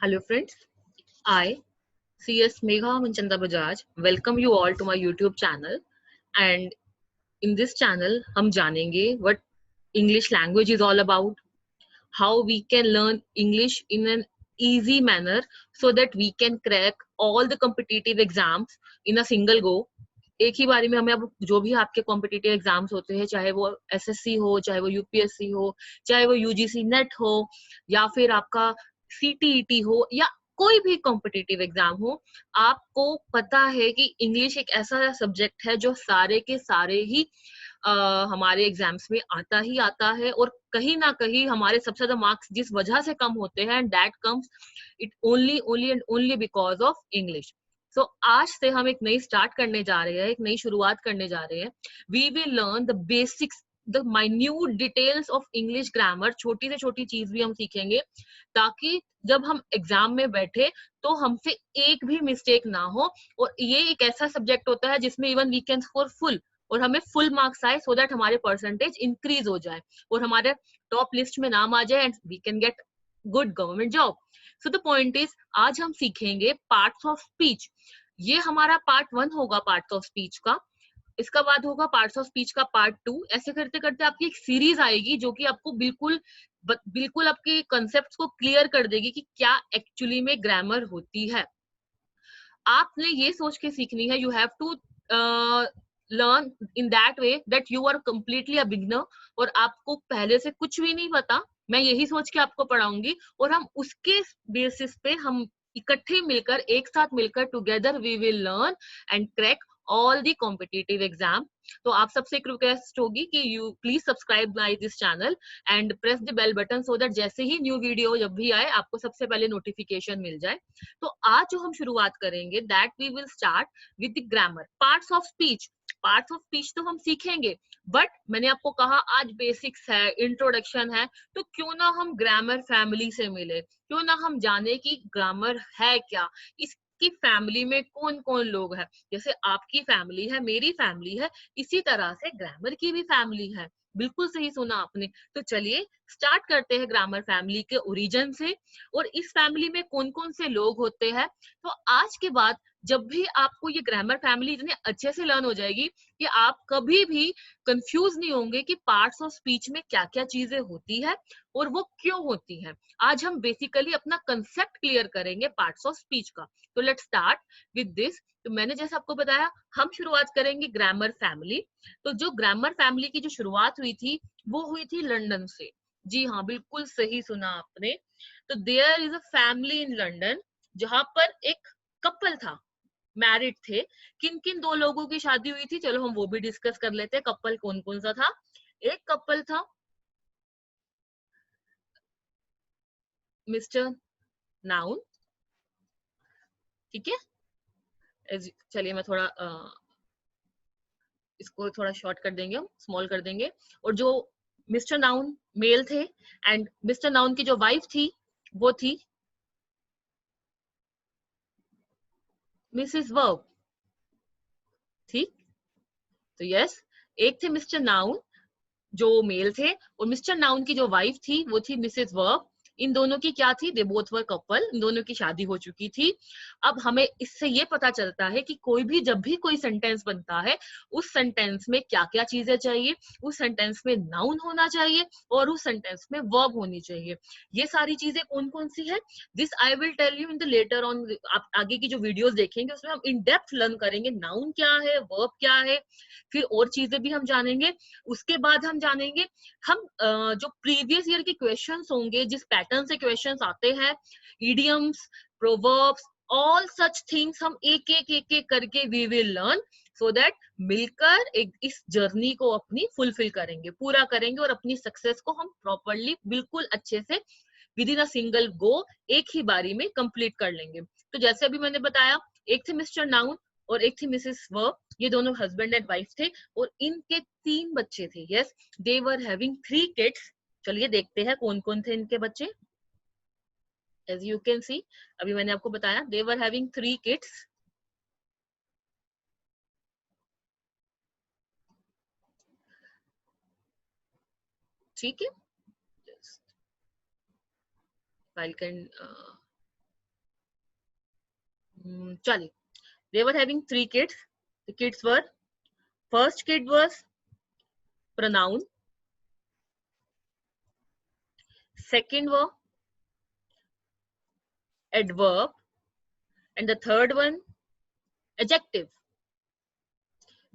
Hello friends, I, CS Megha Manchanda Bajaj, welcome you all to my YouTube channel. And in this channel, हम जानेंगे what English language is all about, how we can learn English in an easy manner so that we can crack all the competitive exams in a single go. एक ही बारी में हमें अब जो भी आपके कॉम्पिटिटिव एग्जाम्स होते हैं, चाहे वो एसएससी हो, चाहे वो यूपीएससी हो, चाहे वो यूजीसी नेट हो, या फिर आपका सीटीईटी हो, या कोई भी कॉम्पिटिटिव एग्जाम हो, आपको पता है कि इंग्लिश एक ऐसा सब्जेक्ट है जो सारे के सारे ही हमारे एग्जाम्स में आता ही आता है, और कहीं ना कहीं हमारे सबसे ज्यादा मार्क्स जिस वजह से कम होते हैं, that comes it only only and only because of English. So आज से हम एक नई स्टार्ट करने जा रहे हैं, एक नई शुरुआत करने जा रहे हैं. We will learn the basics, the minute details of English grammar. छोटी से छोटी चीज भी हम सीखेंगे ताकि जब हम एग्जाम में बैठे तो हमसे एक भी मिस्टेक ना हो. और ये एक ऐसा सब्जेक्ट होता है जिसमें even we can score full, और हमें फुल मार्क्स आए, सो दैट हमारे परसेंटेज इंक्रीज हो जाए और हमारे टॉप लिस्ट में नाम आ जाए and we can get good government job. So the point is, आज हम सीखेंगे पार्ट्स ऑफ स्पीच. ये हमारा पार्ट 1 होगा पार्ट्स ऑफ स्पीच का. इसका बाद होगा पार्ट्स ऑफ स्पीच का पार्ट 2. ऐसे करते करते आपकी एक सीरीज आएगी जो कि आपको बिल्कुल आपके कंसेप्ट को क्लियर कर देगी कि क्या एक्चुअली में ग्रामर होती है. आपने ये सोच के सीखनी है, you have to learn in that way that you are completely a beginner, और आपको पहले से कुछ भी नहीं पता. मैं यही सोच के आपको पढ़ाऊंगी, और हम उसके बेसिस पे हम इकट्ठे मिलकर, एक साथ मिलकर, together we will learn and crack all the competitive exam. तो आप सबसे एक रिक्वेस्ट होगी कि you please subscribe my this channel and press the bell button, so that जैसे ही न्यू वीडियो जब भी आए आपको सबसे पहले नोटिफिकेशन मिल जाए. तो आज जो हम शुरुआत करेंगे, that we will start with the grammar. Parts of speech, parts of speech तो हम सीखेंगे, बट मैंने आपको कहा आज बेसिक्स है, इंट्रोडक्शन है, तो क्यों ना हम ग्रामर फैमिली से मिले, क्यों ना हम जाने कि ग्रामर है क्या, इसकी फैमिली में कौन कौन लोग हैं. जैसे आपकी फैमिली है, मेरी फैमिली है, इसी तरह से ग्रामर की भी फैमिली है. बिल्कुल सही सुना आपने. तो चलिए स्टार्ट करते हैं ग्रामर फैमिली के ओरिजिन से, और इस फैमिली में कौन कौन से लोग होते हैं. तो आज के बाद जब भी आपको ये ग्रामर फैमिली इतने अच्छे से लर्न हो जाएगी कि आप कभी भी कंफ्यूज नहीं होंगे कि पार्ट्स ऑफ स्पीच में क्या क्या चीजें होती है और वो क्यों होती है. आज हम बेसिकली अपना कंसेप्ट क्लियर करेंगे पार्ट्स ऑफ स्पीच का. तो लेट्स स्टार्ट विद दिस. तो मैंने जैसे आपको बताया, हम शुरुआत करेंगे ग्रामर फैमिली. तो जो ग्रामर फैमिली की जो शुरुआत हुई थी वो हुई थी लंदन से. जी हाँ, बिल्कुल सही सुना आपने. तो there is a family in London, जहां पर एक कपल था, मैरिड थे. किन किन दो लोगों की शादी हुई थी, चलो हम वो भी डिस्कस कर लेते हैं. कपल कौन कौन सा था. एक कपल था मिस्टर नाउन. ठीक है, चलिए मैं थोड़ा इसको थोड़ा शॉर्ट कर देंगे, हम स्मॉल कर देंगे. और जो मिस्टर नाउन मेल थे, एंड मिस्टर नाउन की जो वाइफ थी वो थी मिसेस वर्ब. ठीक. तो यस, एक थे मिस्टर नाउन जो मेल थे, और मिस्टर नाउन की जो वाइफ थी वो थी मिसेस वर्ब. इन दोनों की क्या थी, दे बोथ वर कपल, इन दोनों की शादी हो चुकी थी. अब हमें इससे ये पता चलता है कि कोई भी जब भी कोई सेंटेंस बनता है, उस सेंटेंस में क्या क्या चीजें चाहिए. उस सेंटेंस में नाउन होना चाहिए और उस सेंटेंस में वर्ब होनी चाहिए. ये सारी चीजें कौन कौन सी है, this I will tell you in the later on. आप आगे की जो वीडियोस देखेंगे उसमें हम इन डेप्थ लर्न करेंगे नाउन क्या है, वर्ब क्या है, फिर और चीजें भी हम जानेंगे. उसके बाद हम जानेंगे, हम जो प्रीवियस ईयर के क्वेश्चंस होंगे, जिस पैटर्न से क्वेश्चंस आते हैं, idioms, proverbs, all such things, हम एक एक एक एक करके we will learn, so that मिलकर एक इस जर्नी को अपनी फुलफिल करेंगे, पूरा करेंगे, और अपनी सक्सेस को हम प्रॉपरली बिल्कुल अच्छे से with in a single go एक ही बारी में कंप्लीट कर लेंगे. तो जैसे अभी मैंने बताया, एक थे मिस्टर नाउन और एक थी मिसेस वर्ब. ये दोनों हस्बैंड एंड वाइफ थे, और इनके 3 बच्चे थे. Yes, they were having 3 kids. चलिए देखते हैं कौन कौन थे इनके बच्चे. एज यू कैन सी, अभी मैंने आपको बताया दे वर हैविंग 3 किड्स. ठीक है, फाइल कैन चलिए, they were having 3 kids. The kids were, first kid was pronoun, second were adverb, and the third one adjective.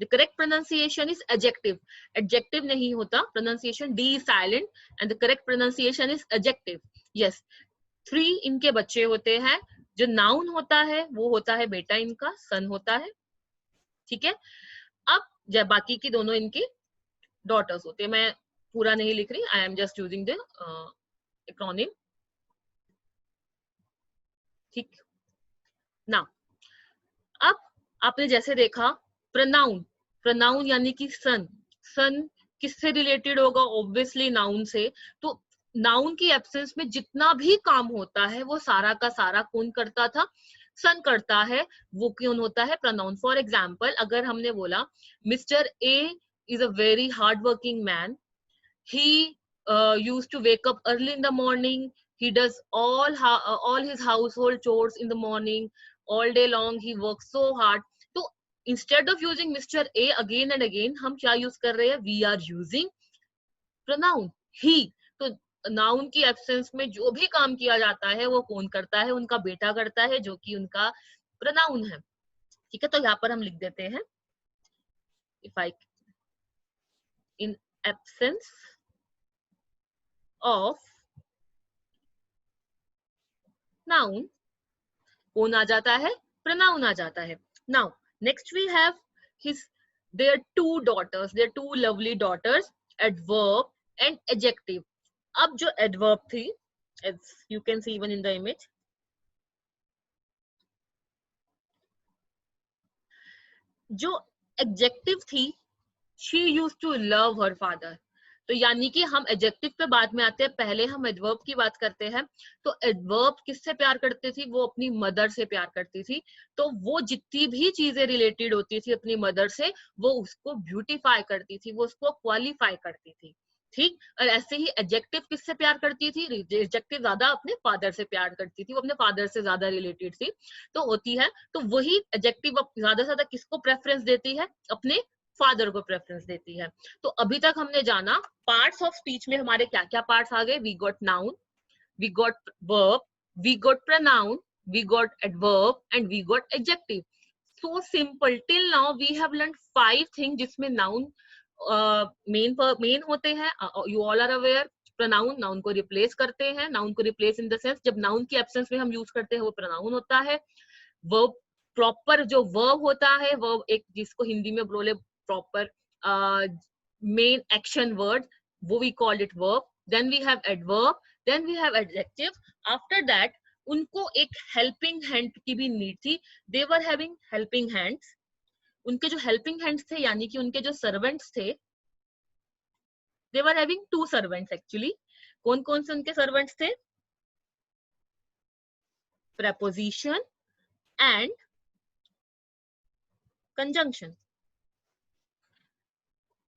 The correct pronunciation is adjective. Adjective नहीं होता, pronunciation D is silent and the correct pronunciation is adjective. Yes, 3 इनके बच्चे होते हैं. जो noun होता है वो होता है बेटा इनका, son होता है. ठीक है. अब जब बाकी की दोनों इनकी daughters होते हैं. मैं पूरा नहीं लिख रही, I am just using the acronym. ठीक. Now, अब आपने जैसे देखा pronoun, pronoun यानी कि son, son किससे रिलेटेड होगा? ऑब्वियसली नाउन से. तो नाउन की एब्सेंस में जितना भी काम होता है वो सारा का सारा कौन करता था? सन करता है. वो कौन होता है? pronoun. फॉर एग्जाम्पल, अगर हमने बोला mister A is a very hard working man, he used to wake up early in the morning, he does all his household chores in the morning, all day long he works so hard. So instead of using Mr. A again and again, हम क्या use कर रहे हैं? We are using pronoun he. तो noun की absence में जो भी काम किया जाता है वो कौन करता है? उनका बेटा करता है, जो कि उनका pronoun है. ठीक है. तो यहाँ पर हम लिख देते हैं, if I in absence of noun कौन आ जाता है? pronoun आ जाता है. Now next we have their 2 daughters, their 2 lovely daughters, adverb and adjective. अब जो adverb थी, as you can see even in the image, जो adjective थी, she used to love her father. तो यानी कि हम एडजेक्टिव पे बाद में आते हैं, पहले हम एडवर्ब की बात करते हैं. तो एडवर्ब किससे प्यार करती थी? वो अपनी मदर से प्यार करती थी. तो वो जितनी भी चीजें रिलेटेड होती थी अपनी मदर से, वो उसको ब्यूटीफाई करती थी, वो उसको क्वालिफाई करती थी. ठीक. और ऐसे ही एडजेक्टिव किससे प्यार करती थी? एडजेक्टिव ज्यादा अपने फादर से प्यार करती थी, वो अपने फादर से ज्यादा रिलेटेड थी तो होती है. तो वही एडजेक्टिव ज्यादा से ज्यादा किसको प्रेफरेंस देती है? अपने फादर को प्रेफरेंस देती है. तो अभी तक हमने जाना पार्ट्स ऑफ स्पीच में हमारे क्या क्या पार्ट्स आ गए. We got noun, we got verb, we got pronoun, we got adverb and we got adjective. So simple. Till now we have learned 5 things जिसमें noun मेन होते हैं. You all are aware. pronoun, noun को replace करते हैं. Noun को replace in the sense जब noun की absence में हम यूज करते हैं वो pronoun होता है. वर्ब, प्रॉपर जो वर्ब होता है, वर्ब एक जिसको हिंदी में बोले proper main action word, वो we call it verb. Then we have adverb, then we have adjective. After that उनको एक helping hand की भी need थी. They were having helping hands. उनके जो helping hands थे यानी कि उनके जो servants थे, they were having 2 servants actually. कौन कौन से उनके servants थे? Preposition and conjunction.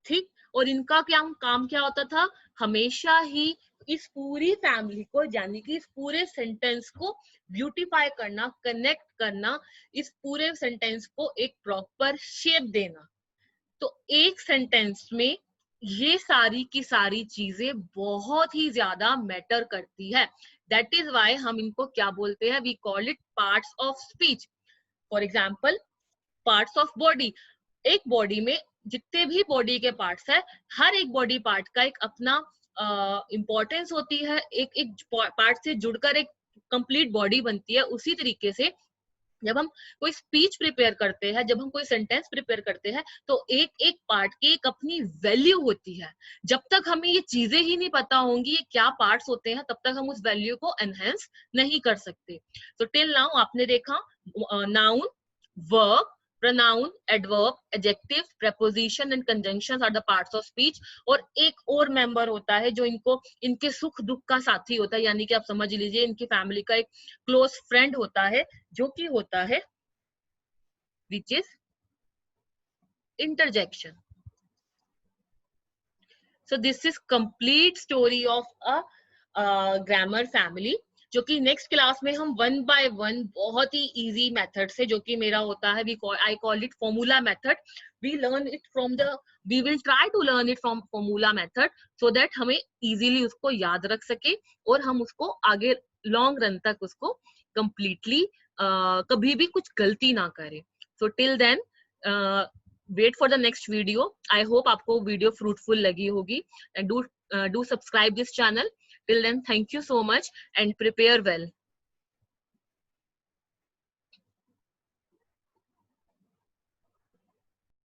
ठीक. और इनका क्या काम क्या होता था? हमेशा ही इस पूरी फैमिली को यानी कि इस पूरे सेंटेंस को ब्यूटीफाई करना, कनेक्ट करना, इस पूरे सेंटेंस को एक प्रॉपर शेप देना. तो एक सेंटेंस में ये सारी की सारी चीजें बहुत ही ज्यादा मैटर करती है. दैट इज वाई हम इनको क्या बोलते हैं? We call it parts of speech. For example, parts of body. एक बॉडी में जितने भी बॉडी के पार्ट्स है, हर एक बॉडी पार्ट का एक अपना इंपॉर्टेंस होती है. एक एक पार्ट से जुड़कर एक कंप्लीट बॉडी बनती है. उसी तरीके से जब हम कोई स्पीच प्रिपेयर करते हैं, जब हम कोई सेंटेंस प्रिपेयर करते हैं, तो एक एक पार्ट की एक अपनी वैल्यू होती है. जब तक हमें ये चीजें ही नहीं पता होंगी ये क्या पार्ट्स होते हैं, तब तक हम उस वैल्यू को एनहेंस नहीं कर सकते. तो टिल नाउ आपने देखा noun, verb, pronoun, adverb, adjective, preposition and conjunctions are the parts of speech. और एक और मेंबर होता है जो इनको इनके सुख दुख का साथी होता है, यानी कि आप समझ लीजिए इनकी फैमिली का एक क्लोज फ्रेंड होता है, जो कि होता है which is interjection. So this is complete story of a grammar family. जो कि नेक्स्ट क्लास में हम 1 by 1 बहुत ही इजी मेथड से, जो कि मेरा होता है I call it formula method, we will try to learn it from formula method, so that हमें इजीली उसको याद रख सके और हम उसको आगे लॉन्ग रन तक उसको कंप्लीटली कभी भी कुछ गलती ना करें. So till then wait for the next video. I hope आपको वीडियो फ्रूटफुल लगी होगी, and do subscribe this channel. Till then, thank you so much and prepare well.